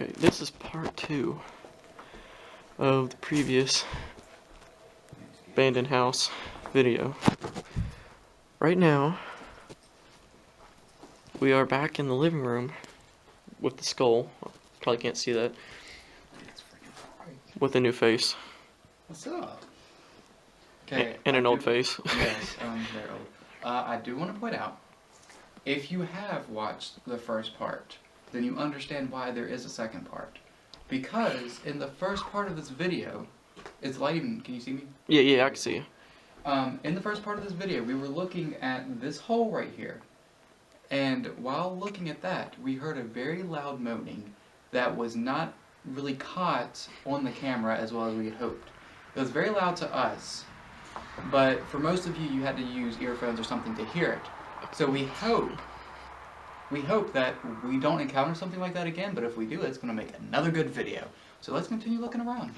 Okay, this is part 2 of the previous abandoned house video. Right now, we are back in the living room with the skull. Probably can't see that. With a new face. What's up? Okay. And an old face. Yes, they're old. I do want to point out, if you have watched the first part, then you understand why there is a second part. Because in the first part of this video, it's lighting. Can you see me? Yeah, I can see you. In the first part of this video, we were looking at this hole right here. And while looking at that, we heard a very loud moaning that was not really caught on the camera as well as we had hoped. It was very loud to us, but for most of you, you had to use earphones or something to hear it. So we hope that we don't encounter something like that again, but if we do, it's going to make another good video. So let's continue looking around.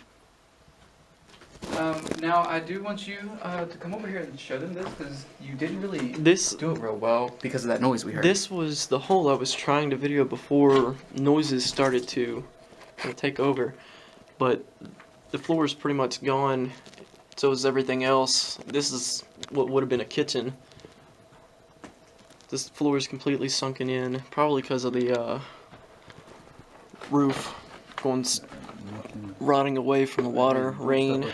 Now, I do want you to come over here and show them this, because you didn't really do it real well because of that noise we heard. This was the hole I was trying to video before noises started to take over. But the floor is pretty much gone, so is everything else. This is what would have been a kitchen. This floor is completely sunken in, probably because of the roof going rotting away from the water, rain.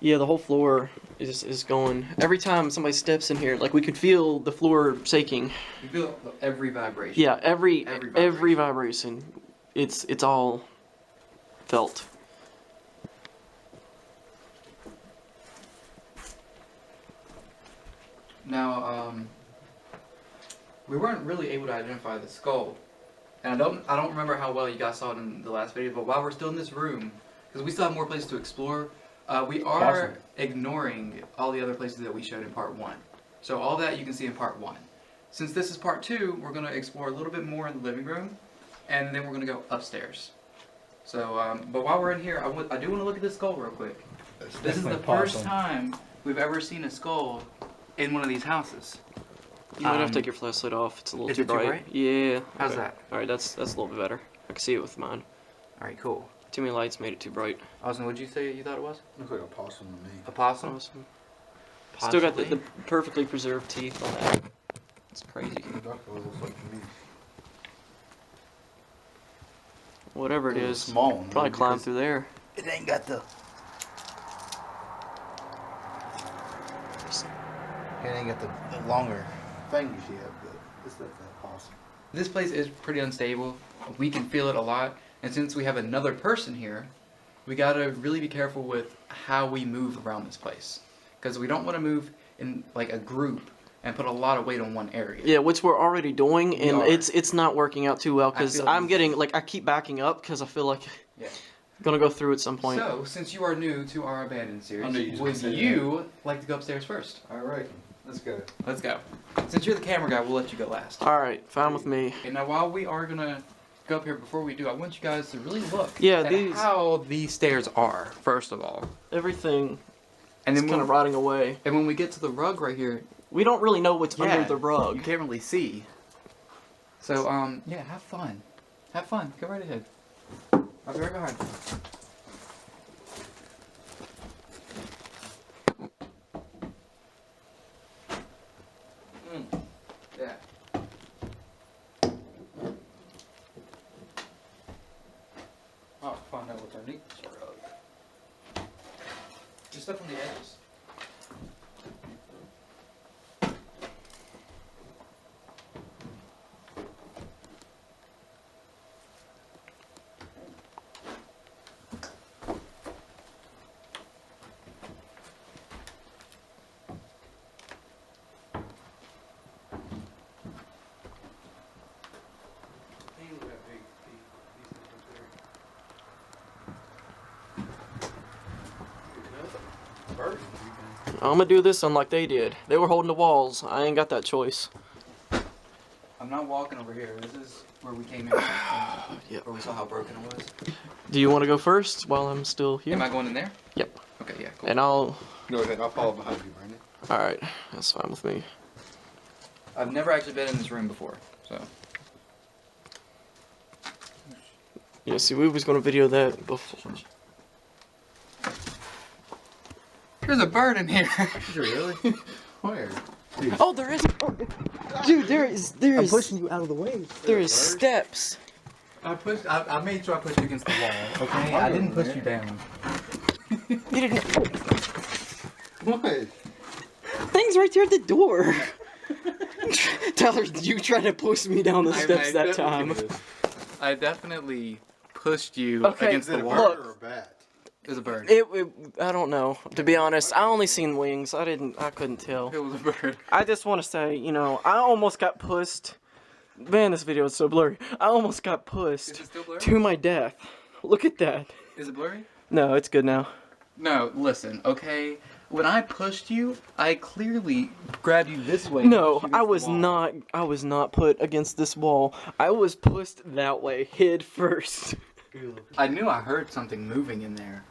Yeah, the whole floor is going. Every time somebody steps in here, like, we could feel the floor shaking. You feel every vibration. Yeah, every vibration. It's all felt. Now, we weren't really able to identify the skull, and I don't remember how well you guys saw it in the last video. But while we're still in this room, because we still have more places to explore, we are ignoring all the other places that we showed in part 1. So all that you can see in part 1. Since this is part 2, we're going to explore a little bit more in the living room, and then we're going to go upstairs. So, but while we're in here, I do want to look at this skull real quick. This is the first time we've ever seen a skull in one of these houses. You might have to take your flashlight off. It's a little too bright. Yeah. How's that? Alright, that's a little bit better. I can see it with mine. Alright, cool. Too many lights made it too bright. Austin, what'd you say you thought it was? Looks like a possum to me. A possum? Awesome. Still got the perfectly preserved teeth on that. It's crazy. The duck looks like to me. Whatever it is, Small one, probably climb through there. It ain't got the. It ain't got the longer fingers yet, but it's like that possum. This place is pretty unstable. We can feel it a lot. And since we have another person here, we gotta really be careful with how we move around this place. Because we don't want to move in like a group and put a lot of weight on one area. Yeah, which we're already doing, and it's not working out too well, because I'm getting, like, I keep backing up because I feel like I'm gonna go through at some point. So, since you are new to our abandoned series, would you like to go upstairs first? Alright, let's go. Let's go. Since you're the camera guy, we'll let you go last. Alright, fine with me. And now while we are gonna go up here, before we do, I want you guys to really look at how these stairs are, first of all. Everything and is kind of rotting away. And when we get to the rug right here, we don't really know what's under the rug. You can't really see. So, yeah, have fun. Have fun. Go right ahead. I'll be right behind you. Yeah. I'll find out what's underneath this rug. Just stuff on the edges. I'm gonna do this unlike they did. They were holding the walls. I ain't got that choice. I'm not walking over here. This is where we came in. Where we saw how broken it was. Do you want to go first while I'm still here? Am I going in there? Yep. Okay, yeah, cool. And I'll... Go ahead, I'll follow behind you, Brandon. Alright, that's fine with me. I've never actually been in this room before, so... Yeah, see, we was gonna video that before. There's a bird in here. Is it really? Where? Oh, there is. Oh, dude, there is. I'm pushing you out of the way. There is steps. I made sure I pushed you against the wall, okay? I didn't push you down. You didn't. What? Thing's right there at the door. Tyler, you tried to push me down the steps that time. I definitely pushed you Okay, against Is it the a wall. bird Look. or a bat? It was a bird. I don't know. To be honest, I only seen wings. I couldn't tell. It was a bird. I just want to say, you know, I almost got pushed. Man, this video is so blurry. I almost got pushed Is it still blurry? to my death. Look at that. Is it blurry? No, it's good now. No, listen, okay? When I pushed you, I clearly grabbed you this way. and No, pushed you I against was the wall. not. I was not put against this wall. I was pushed that way, head first. I knew I heard something moving in there.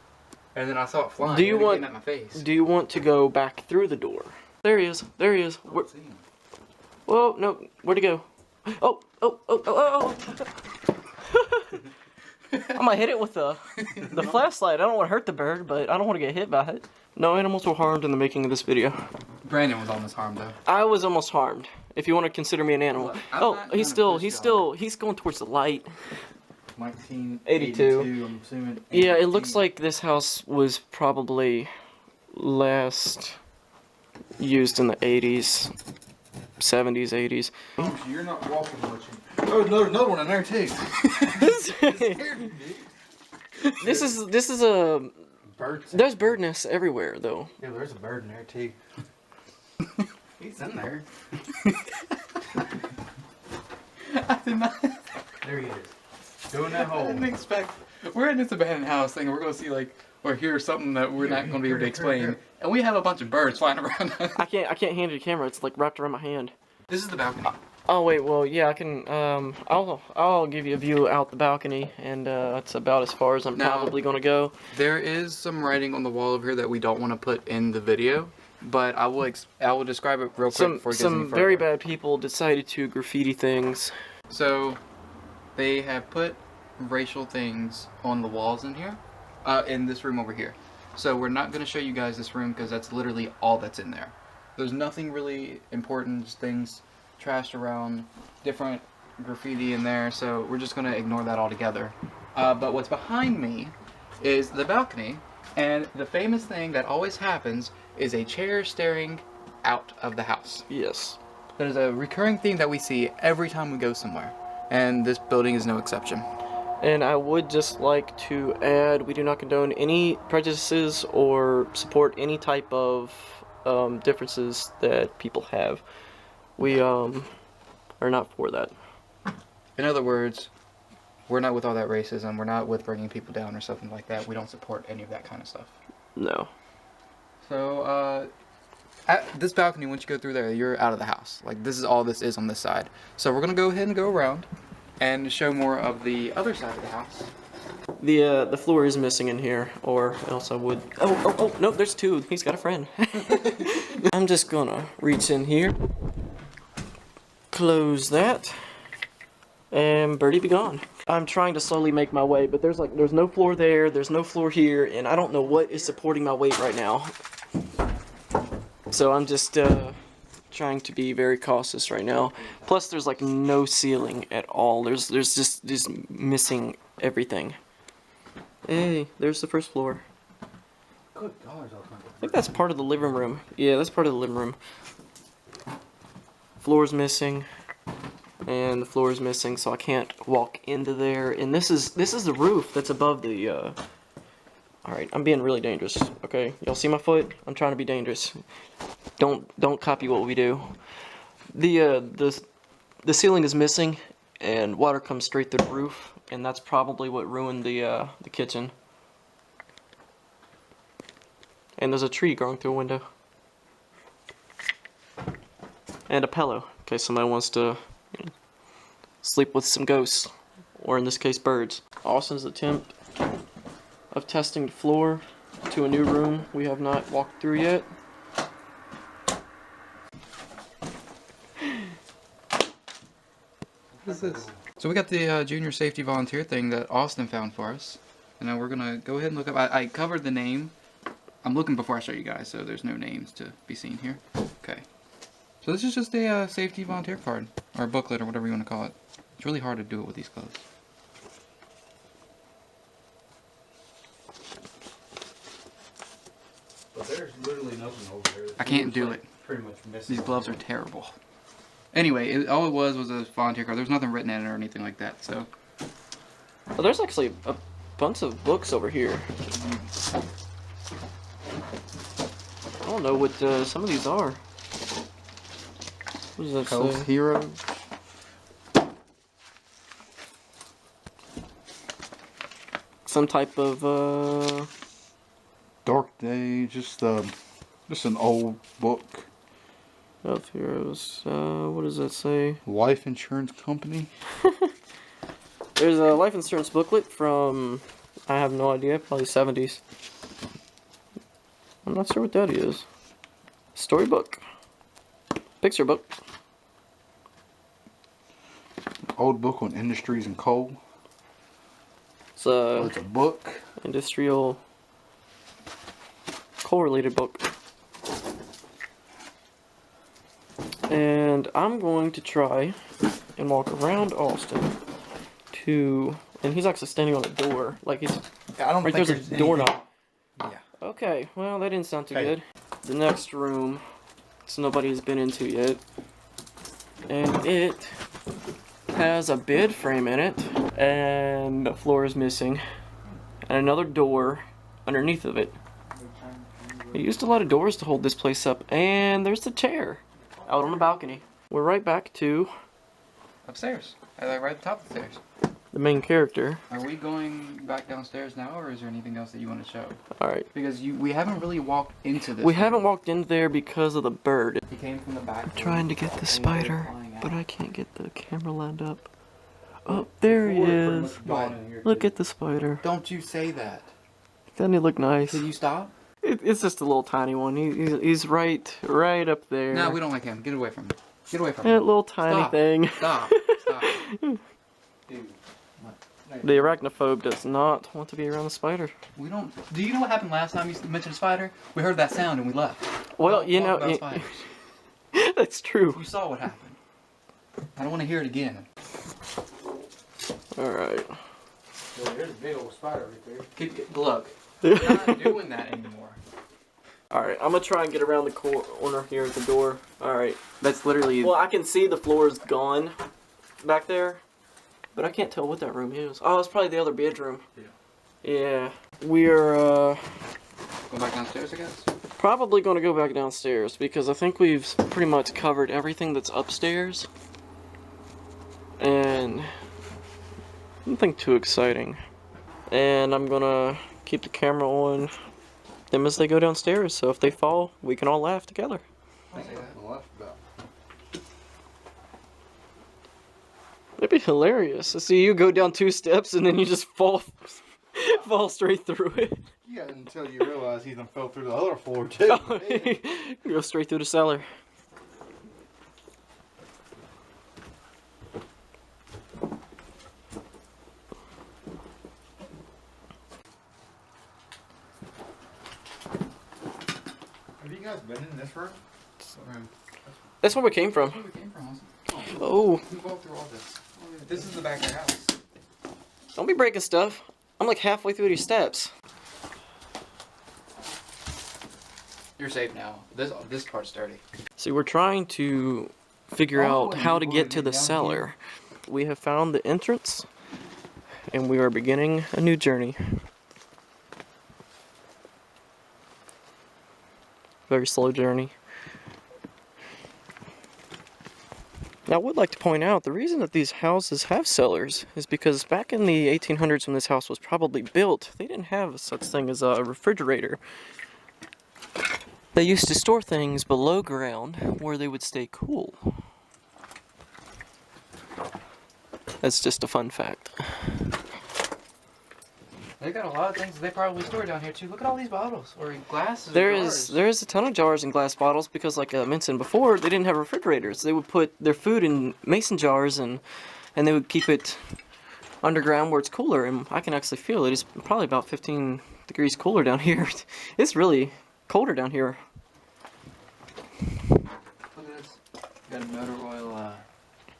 And then I saw it flying. Do you and it want- came at my face. Do you want to go back through the door? There he is. There he is. Where, whoa, no. Where'd he go? Oh, oh, oh, oh, oh. I'm gonna hit it with the flashlight. I don't want to hurt the bird, but I don't want to get hit by it. No animals were harmed in the making of this video. Brandon was almost harmed though. I was almost harmed. If you want to consider me an animal. Look, I'm Oh, not he's trying to still, push he's going towards the light. 1982, I'm assuming. Yeah, it looks like this house was probably last used in the 80s, 70s, 80s. You're not walking much. Oh, there's another one in there too. This is a. Birds. There's bird nests everywhere, though. Yeah, there's a bird in there too. He's in there. I did not. There he is. Doing that I hole. didn't expect. We're in this abandoned house thing, and we're gonna see like or hear something that we're not gonna be able to explain, and we have a bunch of birds flying around us. I can't hand you the camera. It's like wrapped around my hand. This is the balcony. Oh wait, well yeah, I can. I'll give you a view out the balcony, and that's about as far as I'm Now- probably gonna go. There is some writing on the wall over here that we don't want to put in the video, but I will describe it real quick before it gets any Some further. very bad people decided to graffiti things. So, they have put racial things on the walls in here, in this room over here. So we're not going to show you guys this room because that's literally all that's in there. There's nothing really important, just things trashed around, different graffiti in there, so we're just going to ignore that altogether. But what's behind me is the balcony, and the famous thing that always happens is a chair staring out of the house. Yes. That is a recurring theme that we see every time we go somewhere, and this building is no exception. And I would just like to add, we do not condone any prejudices or support any type of differences that people have. We are not for that. In other words, we're not with all that racism, we're not with bringing people down or something like that. We don't support any of that kind of stuff. No. So, at this balcony, once you go through there, you're out of the house. Like, this is all this is on this side. So we're going to go ahead and go around and show more of the other side of the house. The floor is missing in here, or else I would. Oh, no, there's two. He's got a friend. I'm just gonna reach in here, close that, and birdie be gone. I'm trying to slowly make my way, but there's no floor there, there's no floor here, and I don't know what is supporting my weight right now. So I'm just trying to be very cautious right now. Plus, there's like no ceiling at all. There's just missing everything. Hey, there's the first floor. Good dollars, I'll come. I think that's part of the living room. Yeah, that's part of the living room. Floor's missing, and the floor is missing, so I can't walk into there. And this is the roof that's above the. All right, I'm being really dangerous. Okay, y'all see my foot? I'm trying to be dangerous. Don't copy what we do. The ceiling is missing, and water comes straight through the roof, and that's probably what ruined the kitchen. And there's a tree growing through a window. And a pillow, in case somebody wants to sleep with some ghosts, or in this case, birds. Austin's attempt of testing the floor to a new room we have not walked through yet. What is this? So we got the junior safety volunteer thing that Austin found for us. And now we're gonna go ahead and look up. I covered the name. I'm looking before I show you guys, so there's no names to be seen here. Okay. So this is just a safety volunteer card, or booklet, or whatever you want to call it. It's really hard to do it with these clothes. But there's literally nothing over there. I can't do it. Pretty much missing. These gloves are terrible. Anyway, all it was a volunteer card. There's nothing written in it or anything like that, so. Well, there's actually a bunch of books over here. I don't know what some of these are. What does that Health say? Hero. Some type of Dark Day, just an old book. Health Heroes. What does that say? Life insurance company. There's a life insurance booklet from, I have no idea, probably 70s. I'm not sure what that is. Storybook. Picture book. Old book on industries and coal. It's Oh, a it's a book. industrial coal-related book. And I'm going to try and walk around Austin to, and he's actually standing on a door, like he's, I don't right think there's a doorknob. Yeah. Okay, well that didn't sound too Hey. good. The next room, so nobody's been into yet, and it has a bed frame in it, and the floor is missing, and another door underneath of it. They used a lot of doors to hold this place up, and there's the chair out on the balcony. We're right back to Upstairs. Right at the top of the stairs. the main character. Are we going back downstairs now, or is there anything else that you want to show? Alright. Because we haven't really walked into this. We one. haven't walked in there because of the bird. He came from the back. I'm trying to get the spider, but I can't get the camera lined up. Oh, there he is. Look at the spider. Don't you say that. Doesn't he look nice? Did you stop? It's just a little tiny one. He's right up there. No, we don't like him. Get away from him. Get away from That him. little tiny Stop. thing. Stop. Stop. The arachnophobe does not want to be around the spider. We don't. Do you know what happened last time you mentioned spider? We heard that sound and we left. Well, Don't you talk know, about spiders. that's true. You saw what happened. I don't want to hear it again. Alright. Well, there's a big old spider right there. Look. We're not doing that anymore. Alright, I'm gonna try and get around the corner here at the door. Alright. That's literally... Well, I can see the floor is gone back there, but I can't tell what that room is. Oh, it's probably the other bedroom. Yeah. We're, Go back downstairs, I guess? probably gonna go back downstairs, because I think we've pretty much covered everything that's upstairs. And... nothing too exciting. And I'm gonna keep the camera on them as they go downstairs, so if they fall, we can all laugh together. That'd be hilarious to see you go down 2 steps and then you just fall straight through it. Yeah, until you realize he's gonna fell through the other floor too. Go straight through the cellar. Have you guys been in this room? That's where we came from. That's where we came from, Austin. Oh, We go through all this. This is the back of your house. don't be breaking stuff. I'm like halfway through these steps. You're safe now. This part's dirty. See, we're trying to figure out and how you to wanna get to get the down cellar. We have found the entrance, and we are beginning a new journey. Very slow journey. Now, I would like to point out, the reason that these houses have cellars is because back in the 1800s when this house was probably built, they didn't have such thing as a refrigerator. They used to store things below ground where they would stay cool. That's just a fun fact. They got a lot of things that they probably store down here too. Look at all these bottles or glasses. There or is jars. a ton of jars and glass bottles because, like I mentioned before, they didn't have refrigerators. They would put their food in mason jars and and they would keep it underground where it's cooler, and I can actually feel it. It's probably about 15 degrees cooler down here. It's really colder down here. Look at this. Got a motor oil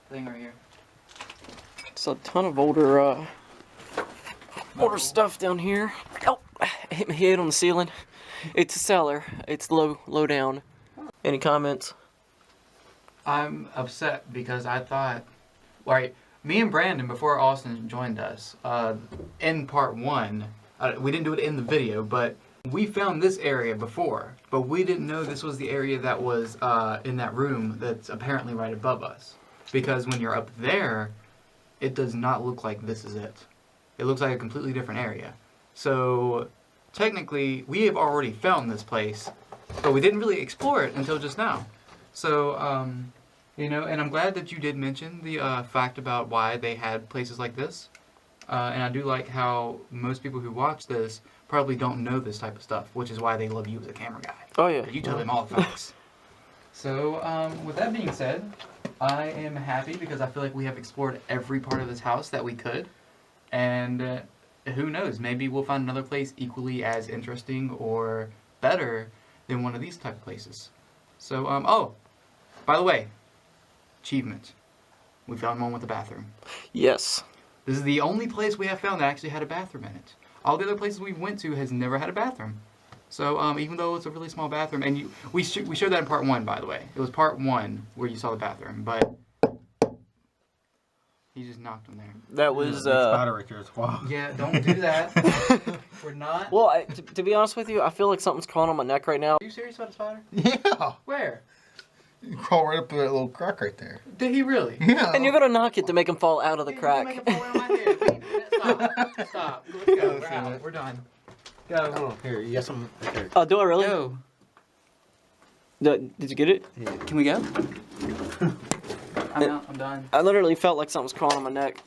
thing right here. It's a ton of older stuff down here. Oh, I hit my head on the ceiling. It's a cellar. It's low down. Any comments? I'm upset because I thought, right, me and Brandon, before Austin joined us, in part 1, we didn't do it in the video, but we found this area before, but we didn't know this was the area that was in that room that's apparently right above us. Because when you're up there, it does not look like this is it. It looks like a completely different area. So, technically, we have already found this place, but we didn't really explore it until just now. So, you know, and I'm glad that you did mention the fact about why they had places like this. And I do like how most people who watch this probably don't know this type of stuff, which is why they love you as a camera guy. Oh yeah. You tell them all the facts. So, with that being said, I am happy because I feel like we have explored every part of this house that we could. And who knows, maybe we'll find another place equally as interesting or better than one of these type of places. So, oh, by the way, achievement. We found one with a bathroom. Yes. This is the only place we have found that actually had a bathroom in it. All the other places we went to has never had a bathroom. So, even though it's a really small bathroom, and we showed that in part 1, by the way. It was part 1 where you saw the bathroom, but he just knocked on there. That was spider right there as well. Yeah, don't do that. We're not. Well, to be honest with you, I feel like something's crawling on my neck right now. Are you serious about a spider? Yeah. Where? You crawl right up to that little crack right there. Did he really? Yeah. And you're gonna knock it to make him fall out of the Dude, crack. you're gonna make a point on my head. Stop. Let's go. We're out. We're done. Go. Oh, here, you got some right there. Oh, do I really? Go. Did you get it? Yeah. Can we go? I'm out. I'm done. I literally felt like something was crawling on my neck.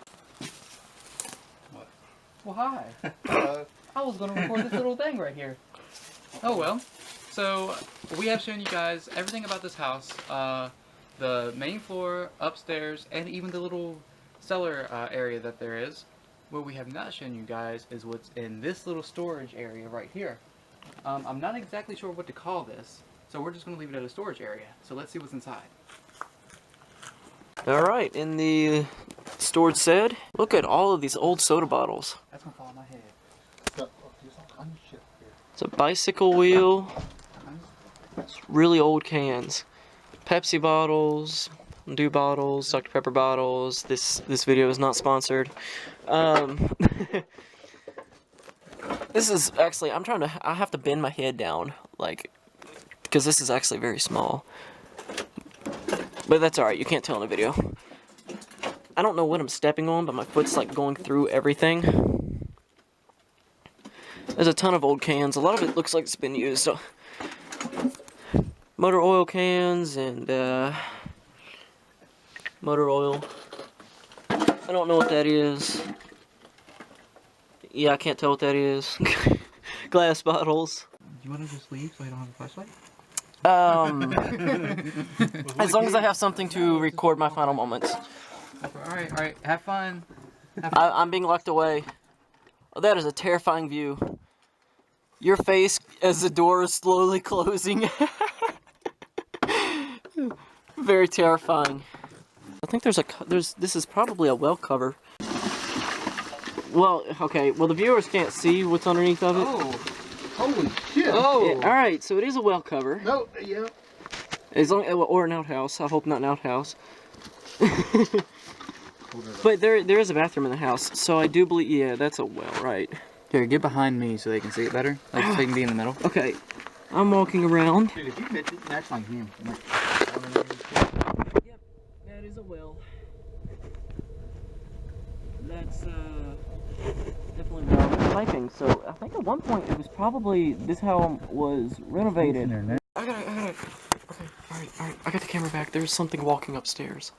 Well, hi. I was going to record this little thing right here. Oh, well. So, we have shown you guys everything about this house. The main floor, upstairs, and even the little cellar area that there is. What we have not shown you guys is what's in this little storage area right here. I'm not exactly sure what to call this, so we're just going to leave it at a storage area. So let's see what's inside. Alright, in the storage shed, look at all of these old soda bottles. That's going to fall on my head. There's all kinds of shit here. It's a bicycle wheel. It's really old cans. Pepsi bottles, Dew bottles, Dr. Pepper bottles. This video is not sponsored. This is actually, I have to bend my head down, like, because this is actually very small. But that's alright, you can't tell in the video. I don't know what I'm stepping on, but my foot's like going through everything. There's a ton of old cans. A lot of it looks like it's been used. So, motor oil cans and motor oil. I don't know what that is. Yeah, I can't tell what that is. Glass bottles. You want to just leave so I don't have a flashlight? As long as I have something to record my final moments. Alright. Have fun. I'm being locked away. Oh, that is a terrifying view. Your face as the door is slowly closing. Very terrifying. I think this is probably a well cover. Well, okay, well the viewers can't see what's underneath of it. Oh, holy shit. Oh! Yeah, alright, so it is a well cover. No, yeah. As long, or an outhouse. I hope not an outhouse. But there is a bathroom in the house, so I do believe, yeah, that's a well, right. Here, get behind me so they can see it better. Like, so you can be in the middle. Okay, I'm walking around. Dude, if you mention it, that's like him. Yep, that is a well. That's, definitely well piping, so I think at one point it was probably, this how was renovated. I got it. Okay, alright, I got the camera back. There's something walking upstairs.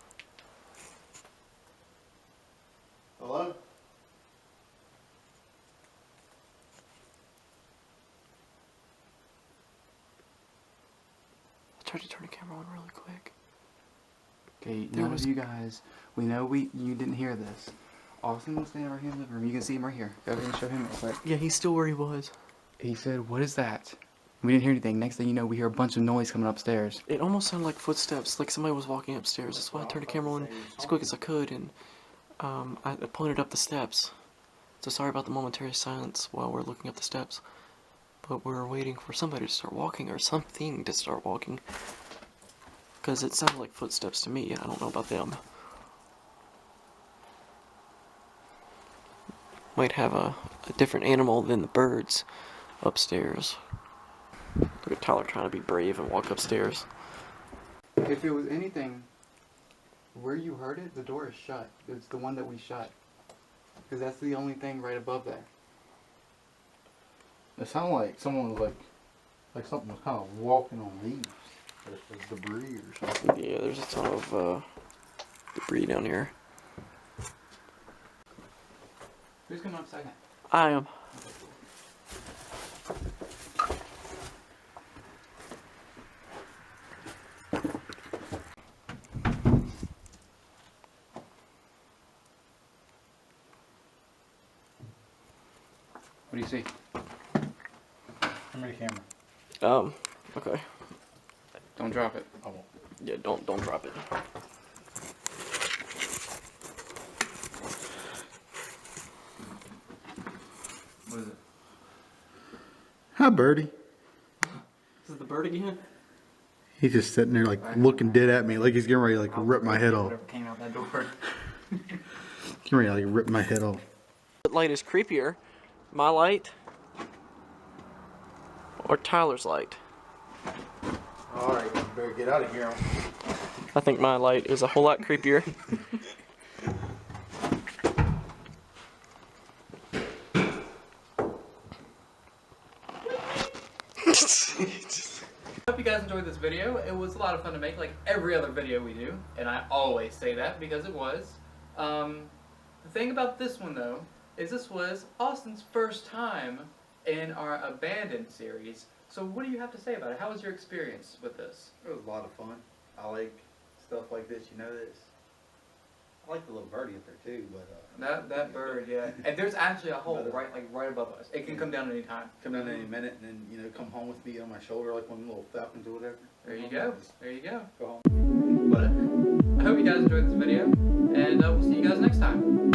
Hello? I tried to turn the camera on really quick. Okay, There none was- of you guys, we know you didn't hear this. Austin was standing right here in the living room. You can see him right here. Go ahead and show him real quick. Yeah, he's still where he was. He said, "What is that?" We didn't hear anything. Next thing you know, we hear a bunch of noise coming upstairs. It almost sounded like footsteps, like somebody was walking upstairs. That's why I turned the camera on as quick as I could, and I pointed up the steps. So sorry about the momentary silence while we're looking up the steps. But we're waiting for somebody to start walking, or something to start walking. Because it sounded like footsteps to me. I don't know about them. Might have a different animal than the birds upstairs. Look at Tyler trying to be brave and walk upstairs. If it was anything, where you heard it, the door is shut. It's the one that we shut. Because that's the only thing right above there. It sounded like someone was like something was kind of walking on leaves. There's debris or something. Yeah, there's a ton of debris down here. Who's coming up second? I am. What do you see? Hand me the camera. Okay. Don't drop it. I won't. Yeah, don't drop it. What is it? Hi, Birdie. Is it the bird again? He's just sitting there like looking dead at me, like he's getting ready to like rip my head off. Whatever came out that door. Getting ready to like rip my head off. What light is creepier? My light? Or Tyler's light? Alright, you better get out of here. I think my light is a whole lot creepier. Hope you guys enjoyed this video. It was a lot of fun to make, like every other video we do, and I always say that because it was. The thing about this one though is this was Austin's first time in our Abandoned series. So what do you have to say about it? How was your experience with this? It was a lot of fun. I like stuff like this, you know this. I like the little birdie up there too, but That bird, yeah. And there's actually a hole right above us. It can come down any time. come down any minute and then come home with me on my shoulder like one of the little falcons or whatever. There you go. There you go. Go home. But I hope you guys enjoyed this video, and we'll see you guys next time.